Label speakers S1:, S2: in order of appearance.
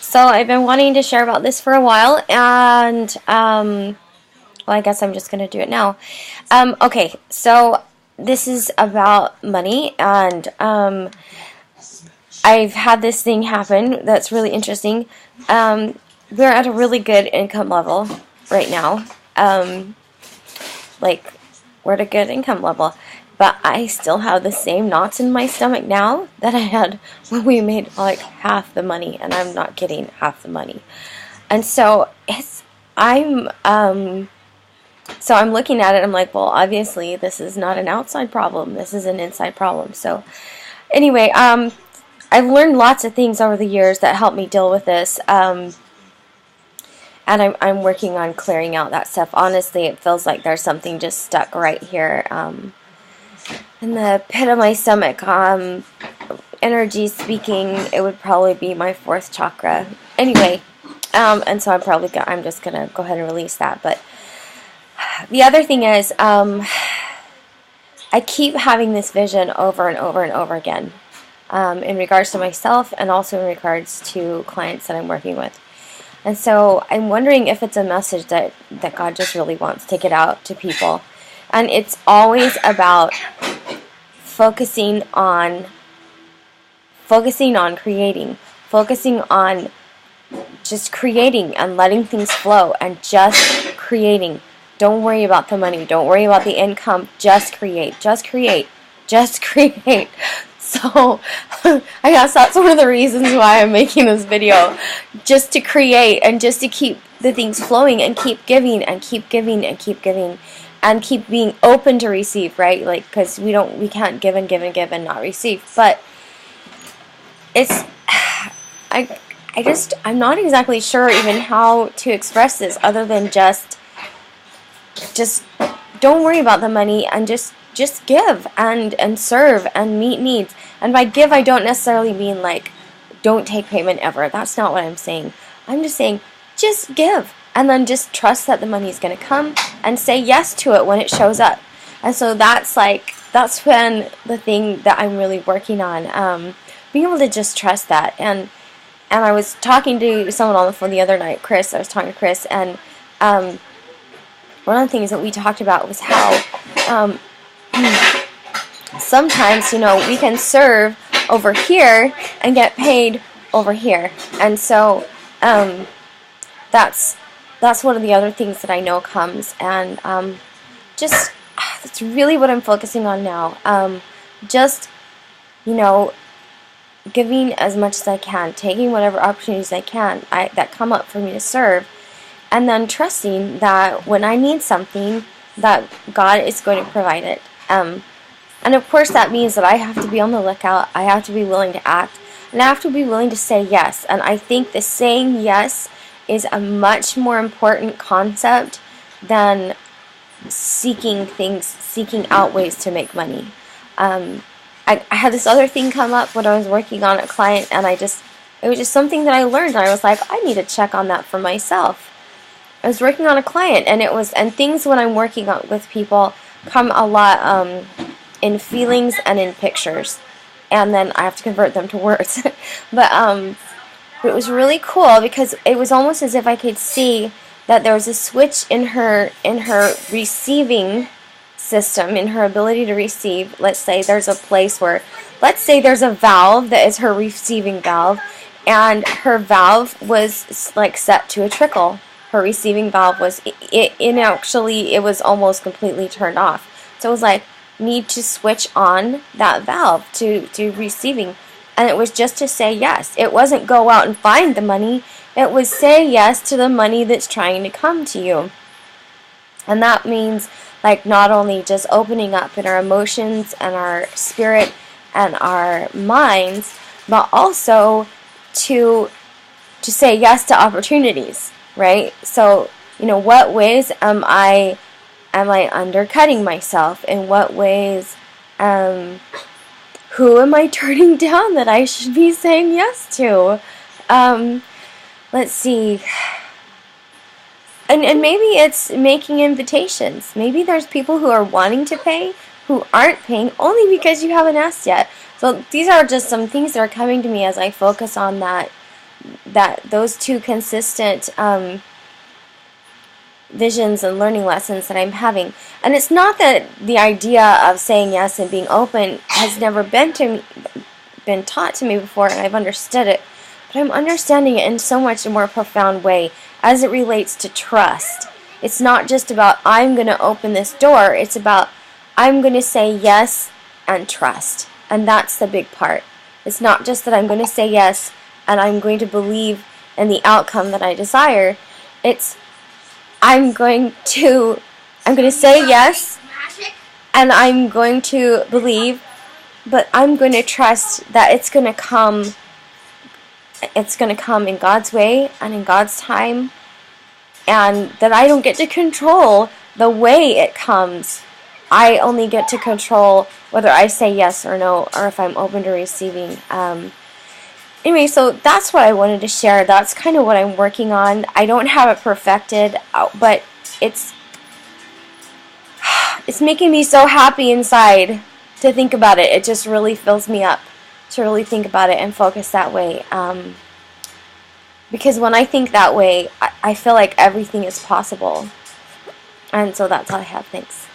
S1: So I've been wanting to share about this for a while, and well, I guess I'm just gonna do it now. Okay, so this is about money, and I've had this thing happen that's really interesting. We're at a really good income level right now. Like, we're at a good income level. But I still have the same knots in my stomach now that I had when we made like half the money, and I'm not kidding, half the money. And so I'm looking at it. I'm like, well, obviously this is not an outside problem. This is an inside problem. So anyway, I've learned lots of things over the years that help me deal with this. And I'm working on clearing out that stuff. Honestly, it feels like there's something just stuck right here. In the pit of my stomach, energy speaking, it would probably be my fourth chakra. Anyway, and so I'm just gonna go ahead and release that. But the other thing is, I keep having this vision over and over and over again, in regards to myself and also in regards to clients that I'm working with. And so I'm wondering if it's a message that God just really wants to get out to people. And it's always about focusing on creating, focusing on just creating and letting things flow and just creating. Don't worry about the money. Don't worry about the income. Just create. Just create. Just create. So I guess that's one of the reasons why I'm making this video. Just to create and just to keep the things flowing and keep giving and keep giving and keep giving. And keep being open to receive, right? Like, because we can't give and give and give and not receive. But it's, I'm not exactly sure even how to express this other than just don't worry about the money and just give and serve and meet needs. And by give, I don't necessarily mean like don't take payment ever. That's not what I'm saying. I'm just saying just give. And then just trust that the money is going to come and say yes to it when it shows up. And so that's when the thing that I'm really working on, being able to just trust that. And I was talking to someone on the phone the other night, Chris. I was talking to Chris, and one of the things that we talked about was how sometimes, we can serve over here and get paid over here. And so that's one of the other things that I know comes, and that's really what I'm focusing on now. Giving as much as I can, taking whatever opportunities I can that come up for me to serve, and then trusting that when I need something, that God is going to provide it. And of course that means that I have to be on the lookout, I have to be willing to act, and I have to be willing to say yes. And I think the saying yes is a much more important concept than seeking out ways to make money. I had this other thing come up when I was working on a client, and it was just something that I learned, and I was like, I need to check on that for myself. I was working on a client, and things when I'm working with people come a lot in feelings and in pictures, and then I have to convert them to words. But it was really cool because it was almost as if I could see that there was a switch in her receiving system, in her ability to receive. Let's say there's a place where, let's say there's a valve that is her receiving valve, and her valve was like set to a trickle. Her receiving valve was, it was almost completely turned off. So it was like, need to switch on that valve to receiving. And it was just to say yes. It wasn't go out and find the money. It was say yes to the money that's trying to come to you. And that means like not only just opening up in our emotions and our spirit and our minds, but also to say yes to opportunities, right? So, what ways am I undercutting myself? In what ways who am I turning down that I should be saying yes to? Let's see. And maybe it's making invitations. Maybe there's people who are wanting to pay who aren't paying only because you haven't asked yet. So these are just some things that are coming to me as I focus on that that those two consistent visions and learning lessons that I'm having. And it's not that the idea of saying yes and being open has never been taught to me before, and I've understood it, but I'm understanding it in so much a more profound way as it relates to trust. It's not just about I'm going to open this door, it's about I'm going to say yes and trust. And that's the big part. It's not just that I'm going to say yes and I'm going to believe in the outcome that I desire. It's I'm going to say yes, and I'm going to believe, but I'm going to trust that it's going to come in God's way and in God's time, and that I don't get to control the way it comes. I only get to control whether I say yes or no, or if I'm open to receiving. Anyway, so that's what I wanted to share. That's kind of what I'm working on. I don't have it perfected, but it's making me so happy inside to think about it. It just really fills me up to really think about it and focus that way. Because when I think that way, I feel like everything is possible. And so that's all I have. Thanks.